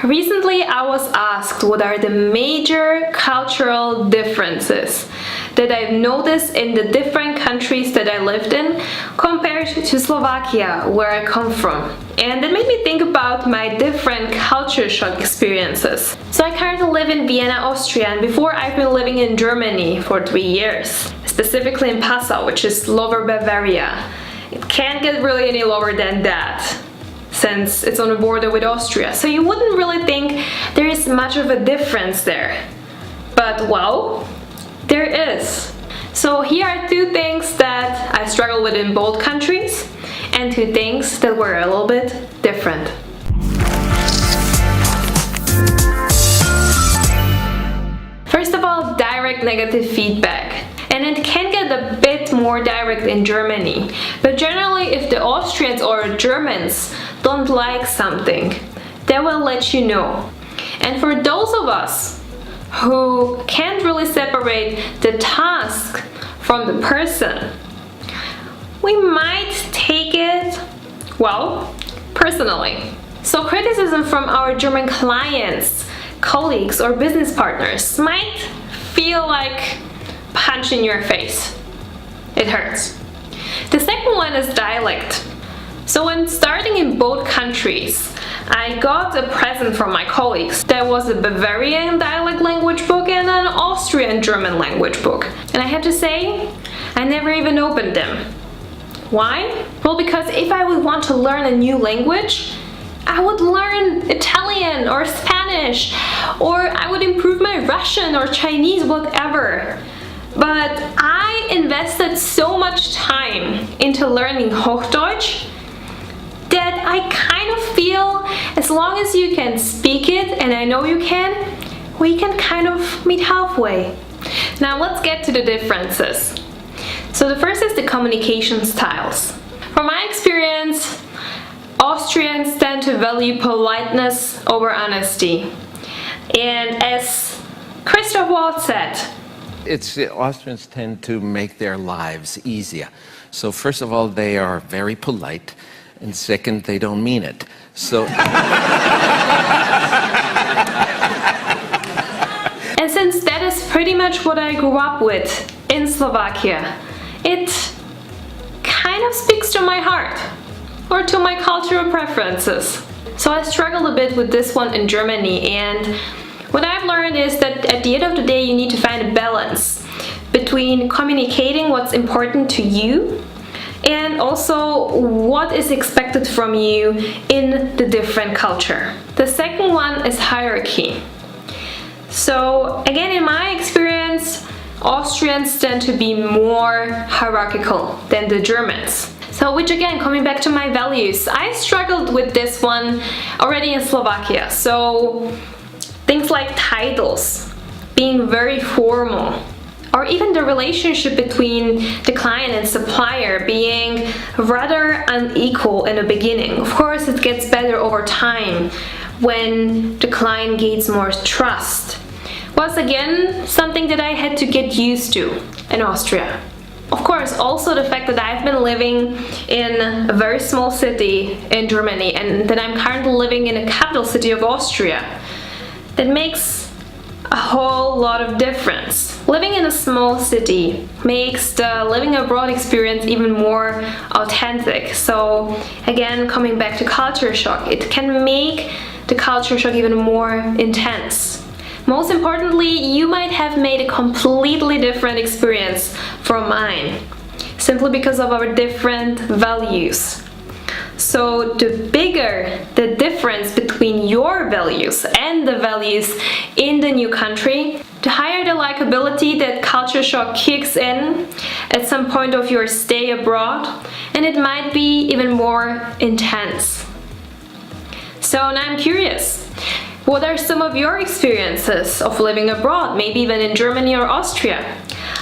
Recently, I was asked what are the major cultural differences that I've noticed in the different countries that I lived in compared to Slovakia, where I come from. And it made me think about my different culture shock experiences. So I currently live in Vienna, Austria, and before I've been living in Germany for 3 years, specifically in Passau, which is Lower Bavaria. It can't get really any lower than that, since it's on the border with Austria. So you wouldn't really think there is much of a difference there. But well, there is. So here are 2 things that I struggle with in both countries and 2 things that were a little bit different. First of all, direct negative feedback. And it can get a bit more direct in Germany. But generally, if the Austrians or Germans don't like something, they will let you know. And for those of us who can't really separate the task from the person, we might take it, well, personally. So criticism from our German clients, colleagues, or business partners might feel like punch in your face. It hurts. The second one is dialect. So when starting in both countries, I got a present from my colleagues. There was a Bavarian dialect language book and an Austrian German language book. And I have to say, I never even opened them. Why? Well, because if I would want to learn a new language, I would learn Italian or Spanish, or I would improve my Russian or Chinese, whatever. But I invested so much time into learning Hochdeutsch that I kind of feel as long as you can speak it, and I know you can, we can kind of meet halfway. Now let's get to the differences. So the first is the communication styles. From my experience, Austrians tend to value politeness over honesty. And as Christoph Waltz said, Austrians tend to make their lives easier. So first of all, they are very polite, and second, they don't mean it. So and since that is pretty much what I grew up with in Slovakia, it kind of speaks to my heart or to my cultural preferences. So I struggled a bit with this one in Germany, and what I've learned is that at the end of the day you need to find a balance between communicating what's important to you and also what is expected from you in the different culture. The second one is hierarchy. So again, in my experience, Austrians tend to be more hierarchical than the Germans. So which again, coming back to my values, I struggled with this one already in Slovakia. So things like titles, being very formal, or even the relationship between the client and supplier being rather unequal in the beginning. Of course, it gets better over time when the client gains more trust. Was again something that I had to get used to in Austria. Of course, also the fact that I've been living in a very small city in Germany and that I'm currently living in the capital city of Austria. That makes a whole lot of difference. Living in a small city makes the living abroad experience even more authentic. So again, coming back to culture shock, it can make the culture shock even more intense. Most importantly, you might have made a completely different experience from mine, simply because of our different values. So the bigger the difference between your values and the values in the new country, the higher the likability that culture shock kicks in at some point of your stay abroad, and it might be even more intense. So now I'm curious, what are some of your experiences of living abroad, maybe even in Germany or Austria?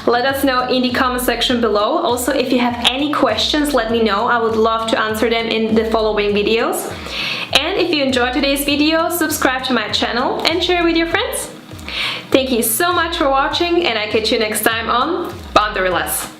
Let us know in the comment section below. Also, if you have any questions, let me know. I would love to answer them in the following videos. And if you enjoyed today's video, subscribe to my channel and share with your friends. Thank you so much for watching, and I catch you next time on Boundaryless.